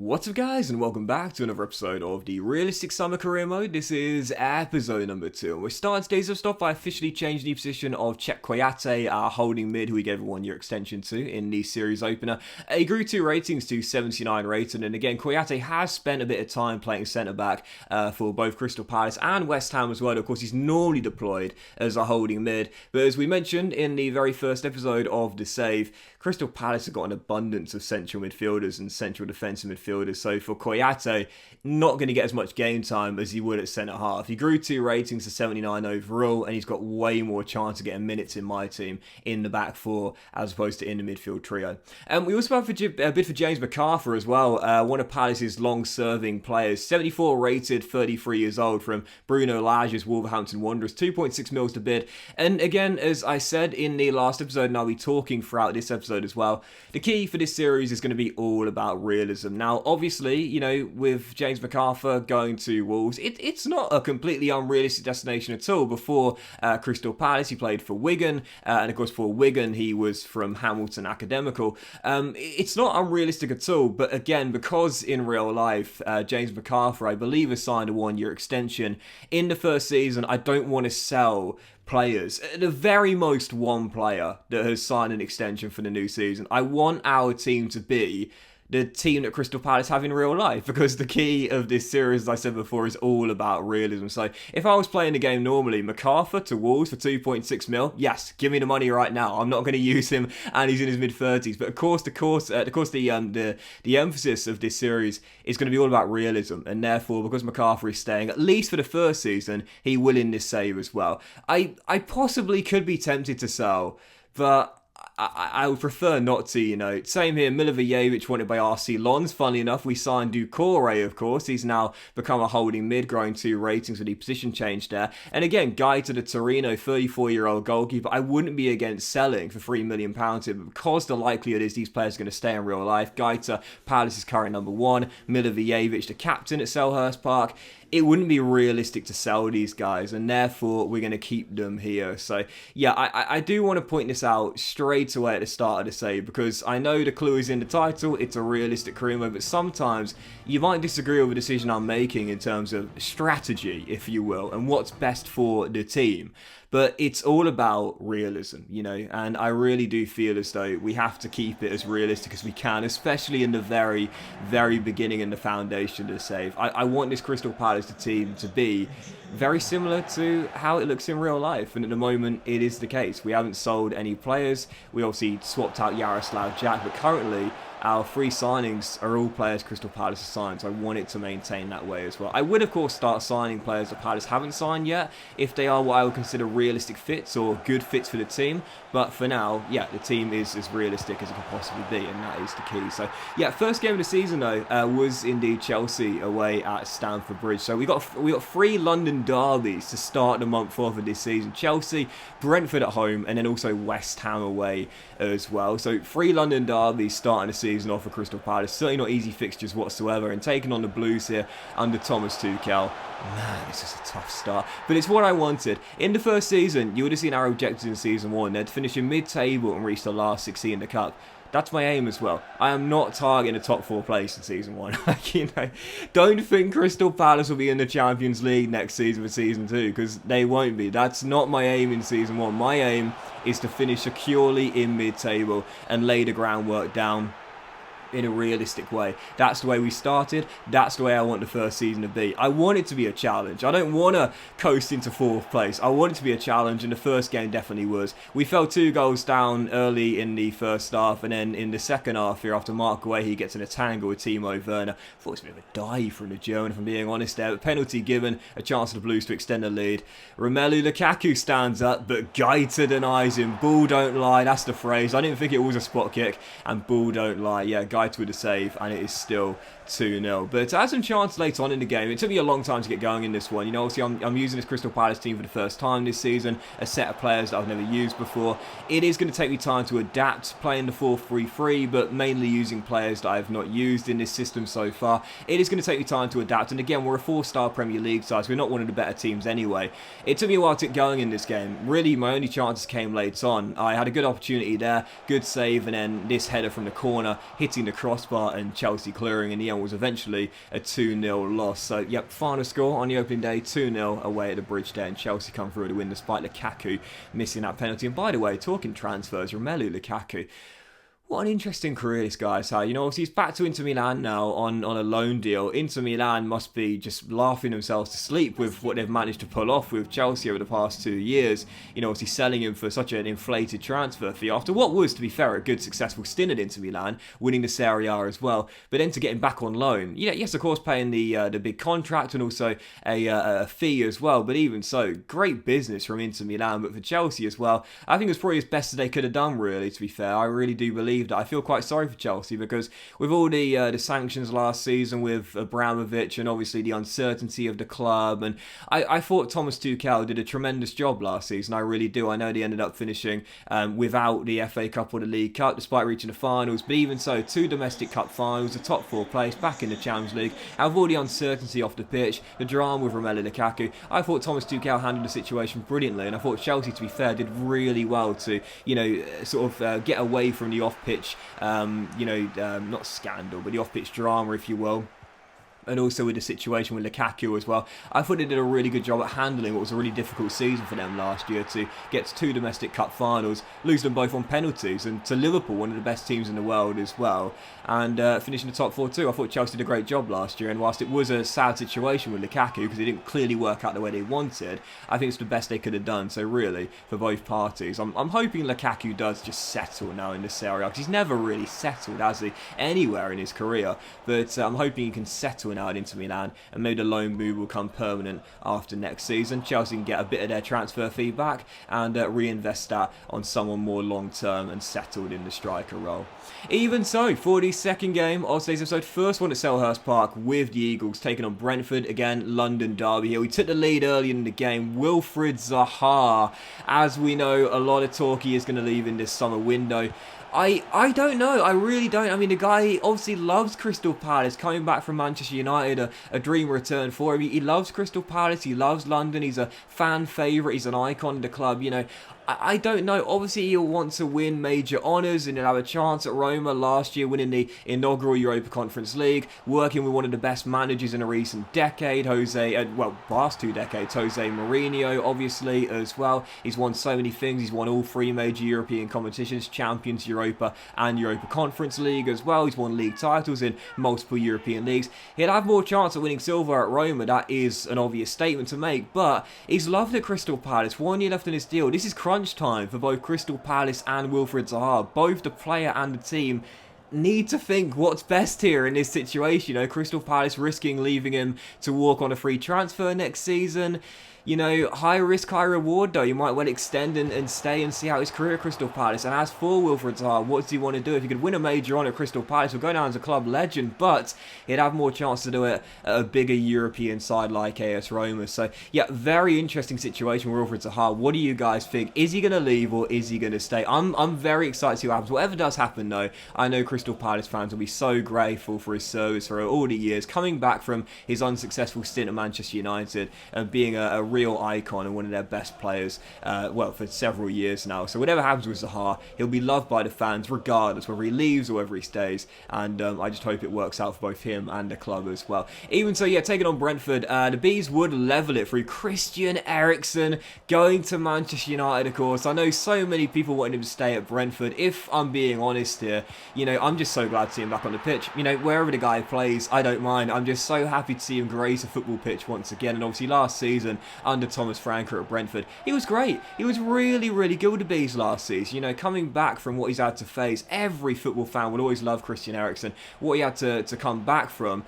What's up guys, and welcome back to another episode of the Realistic Summer Career Mode. This is episode number 2, and we're starting today's episode by officially changing the position of Czech Kouyaté, our holding mid, who we gave a 1-year extension to in the series opener. He grew 2 ratings to 79 rated, and again, Kouyaté has spent a bit of time playing centre-back for both Crystal Palace and West Ham as well. Of course, he's normally deployed as a holding mid, but as we mentioned in the very first episode of The Save, Crystal Palace have got an abundance of central midfielders and central defensive midfielders, so for Kouyaté, not going to get as much game time as he would at centre-half. He grew 2 ratings to 79 overall, and he's got way more chance of getting minutes in my team in the back four as opposed to in the midfield trio. We also have a bid for James McArthur as well, one of Palace's long-serving players, 74 rated, 33 years old, from Bruno Lage's Wolverhampton Wanderers, 2.6 mils to bid. And again, as I said in the last episode, and I'll be talking throughout this episode as well, the key for this series is going to be all about realism. Now, obviously, you know, with James McArthur going to Wolves, it's not a completely unrealistic destination at all. Before Crystal Palace, he played for Wigan, and of course for Wigan, he was from Hamilton Academical. It's not unrealistic at all, but again, because in real life, James McArthur, I believe, has signed a 1-year extension in the first season. I don't want to sell players, at the very most one player that has signed an extension for the new season. I want our team to be the team that Crystal Palace have in real life, because the key of this series, as I said before, is all about realism. So if I was playing the game normally, McArthur to Wolves for 2.6 mil, yes, give me the money right now. I'm not going to use him, and he's in his mid-30s. But of course, the emphasis of this series is going to be all about realism, and therefore, because McArthur is staying, at least for the first season, he will in this save as well. I possibly could be tempted to sell, but I would prefer not to, you know. Same here, Milivojevic wanted by RC Lens. Funnily enough, we signed Doucouré, of course. He's now become a holding mid, growing 2 ratings with the position change there. And again, Guy to the Torino, 34-year-old goalkeeper. I wouldn't be against selling for £3 million here, but because the likelihood is these players are going to stay in real life. Guy to Palace's current number 1, Milivojevic, the captain at Selhurst Park. It wouldn't be realistic to sell these guys, and therefore we're going to keep them here. So yeah, I do want to point this out straight away at the start of the save, because I know the clue is in the title, it's a realistic career mode, but sometimes you might disagree with a decision I'm making in terms of strategy, if you will, and what's best for the team. But it's all about realism, you know, and I really do feel as though we have to keep it as realistic as we can, especially in the very, very beginning and the foundation of the save. I want this Crystal Palace team to be very similar to how it looks in real life, and at the moment it is the case. We haven't sold any players. We obviously swapped out Jaroslav Jack, but currently our 3 signings are all players Crystal Palace has signed, so I want it to maintain that way as well. I would, of course, start signing players that Palace haven't signed yet, if they are what I would consider realistic fits or good fits for the team. But for now, yeah, the team is as realistic as it can possibly be, and that is the key. So yeah, first game of the season though was indeed Chelsea away at Stamford Bridge. So we got 3 London derbies to start the month off of this season. Chelsea, Brentford at home, and then also West Ham away as well. So 3 London derbies starting the season off for Crystal Palace. Certainly not easy fixtures whatsoever, and taking on the Blues here under Thomas Tuchel. Man, this is a tough start, but it's what I wanted. In the first season, you would have seen our objectives in season 1. They'd finish in mid-table and reach the last 16 in the cup. That's my aim as well. I am not targeting a top 4 place in season 1. You know, don't think Crystal Palace will be in the Champions League next season for season 2, because they won't be. That's not my aim in season 1. My aim is to finish securely in mid-table and lay the groundwork down in a realistic way. That's the way we started. That's the way I want the first season to be. I want it to be a challenge. I don't want to coast into 4th place. I want it to be a challenge, and the first game definitely was. We fell 2 goals down early in the first half, and then in the second half here, after Mark Guehi gets in a tangle with Timo Werner, I thought it was a bit of a dive from the German, if I'm being honest there, but penalty given, a chance for the Blues to extend the lead. Romelu Lukaku stands up, but Gaita denies him. Ball don't lie, that's the phrase. I didn't think it was a spot kick, and ball don't lie. Yeah, Gaita with a save, and it is still 2-0. But I had some chance later on in the game. It took me a long time to get going in this one. You know, obviously I'm using this Crystal Palace team for the first time this season, a set of players that I've never used before. It is going to take me time to adapt playing the 4-3-3, but mainly using players that I have not used in this system so far. It is going to take me time to adapt, and again, we're a 4-star Premier League side, so we're not one of the better teams anyway. It took me a while to get going in this game. Really, my only chances came late on. I had a good opportunity there, good save, and then this header from the corner, hitting the crossbar and Chelsea clearing in the end was eventually a 2-0 loss. So, yep, final score on the opening day, 2-0 away at the Bridge there, and Chelsea come through to win despite Lukaku missing that penalty. And by the way, talking transfers, Romelu Lukaku, what an interesting career this guy's had. Obviously he's back to Inter Milan now on a loan deal. Inter Milan must be just laughing themselves to sleep with what they've managed to pull off with Chelsea over the past 2 years. Obviously selling him for such an inflated transfer fee after what was, to be fair, a good successful stint at Inter Milan, winning the Serie A as well. But then to get him back on loan, yes, of course, paying the big contract and also a fee as well. But even so, great business from Inter Milan. But for Chelsea as well, I think it was probably as best as they could have done, really, to be fair. I really do believe that. I feel quite sorry for Chelsea because with all the sanctions last season with Abramovich and obviously the uncertainty of the club, and I thought Thomas Tuchel did a tremendous job last season. I really do. I know they ended up finishing without the FA Cup or the League Cup despite reaching the finals, but even so, 2 domestic cup finals, a top 4 place, back in the Champions League, out of all the uncertainty off the pitch, the drama with Romelu Lukaku, I thought Thomas Tuchel handled the situation brilliantly, and I thought Chelsea, to be fair, did really well to get away from the off-pitch not scandal, but the off-pitch drama, if you will. And also with the situation with Lukaku as well. I thought they did a really good job at handling what was a really difficult season for them last year to get to 2 domestic cup finals, lose them both on penalties, and to Liverpool, one of the best teams in the world as well, and finish in the top 4 too. I thought Chelsea did a great job last year, and whilst it was a sad situation with Lukaku because it didn't clearly work out the way they wanted, I think it's the best they could have done. So really, for both parties, I'm hoping Lukaku does just settle now in this area, because he's never really settled, has he, anywhere in his career, but I'm hoping he can settle out at Inter Milan, and maybe the loan move will come permanent after next season. Chelsea can get a bit of their transfer fee back and reinvest that on someone more long term and settled in the striker role. Even so, for the second game of today's episode, first one at Selhurst Park with the Eagles taking on Brentford. Again, London derby here. We took the lead early in the game. Wilfried Zaha, as we know, a lot of talk he is going to leave in this summer window. I don't know. I really don't. I mean, the guy obviously loves Crystal Palace, coming back from Manchester United, a dream return for him. He loves Crystal Palace. He loves London. He's a fan favourite. He's an icon of the club. I don't know. Obviously, he'll want to win major honours and he'll have a chance at Roma last year, winning the inaugural Europa Conference League, working with one of the best managers in a recent decade, past 2 decades, Jose Mourinho, obviously, as well. He's won so many things. He's won all 3 major European competitions, Champions, Europa, and Europa Conference League as well. He's won league titles in multiple European leagues. He'll have more chance of winning silver at Roma. That is an obvious statement to make, but he's loved at Crystal Palace. 1 year left in his deal. This is crunch time for both Crystal Palace and Wilfried Zaha. Both the player and the team need to think what's best here in this situation. Crystal Palace risking leaving him to walk on a free transfer next season. High risk, high reward though. You might well extend and stay and see out his career at Crystal Palace. And as for Wilfried Zaha, what does he want to do? If he could win a major honour at Crystal Palace, he'll go down as a club legend, but he'd have more chance to do it at a bigger European side like AS Roma. So, yeah, very interesting situation with Wilfried Zaha. What do you guys think? Is he going to leave or is he going to stay? I'm very excited to see what happens. Whatever does happen though, I know Crystal Palace fans will be so grateful for his service for all the years, coming back from his unsuccessful stint at Manchester United and being a real icon and one of their best players, for several years now. So whatever happens with Zaha, he'll be loved by the fans regardless, whether he leaves or whether he stays. And I just hope it works out for both him and the club as well. Even so, yeah, taking on Brentford, the Bees would level it through Christian Eriksen going to Manchester United, of course. I know so many people wanted him to stay at Brentford. If I'm being honest here, I'm just so glad to see him back on the pitch. Wherever the guy plays, I don't mind. I'm just so happy to see him grace a football pitch once again. And obviously last season, under Thomas Franker at Brentford, he was great. He was really, really good with the Bees last season. Coming back from what he's had to face, every football fan will always love Christian Eriksen. What he had to come back from,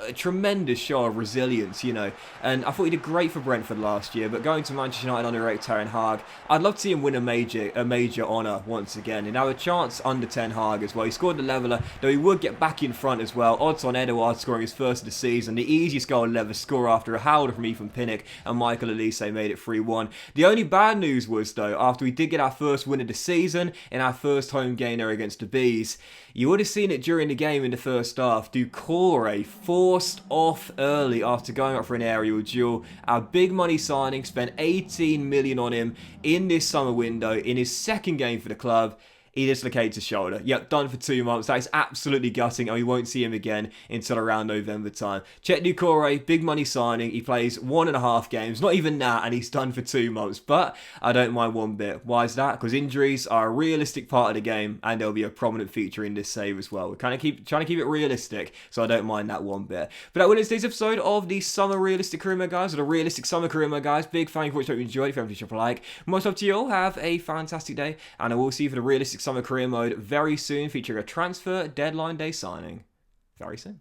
a tremendous show of resilience, and I thought he did great for Brentford last year. But going to Manchester United under Erik ten Hag, I'd love to see him win a major honour once again, and have a chance under Ten Hag as well. He scored the leveller, though he would get back in front as well. Odds on Edouard scoring his first of the season, the easiest goal he'll ever score after a howler from Ethan Pinnock, and Michael Elise made it 3-1. The only bad news was though, after we did get our first win of the season in our first home game there against the Bees, you would have seen it during the game in the first half. Doucouré forced off early after going up for an aerial duel. Our big money signing, spent 18 million on him in this summer window in his second game for the club. he dislocates his shoulder. Yep, done for 2 months. That is absolutely gutting, and we won't see him again until around November time. Chet Doucouré, big money signing. He plays 1.5 games, not even that, and he's done for 2 months. But I don't mind one bit. Why is that? Because injuries are a realistic part of the game, and they'll be a prominent feature in this save as well. We're kind of trying to keep it realistic, so I don't mind that one bit. But that was today's episode of the Summer Realistic Career Mode, guys, or the Realistic Summer Career Mode, guys. Big thank you for watching. Hope you enjoyed. If you haven't, drop a like. Much love to you all. Have a fantastic day, and I will see you for the Realistic Summer Career Mode very soon, featuring a transfer deadline day signing very soon.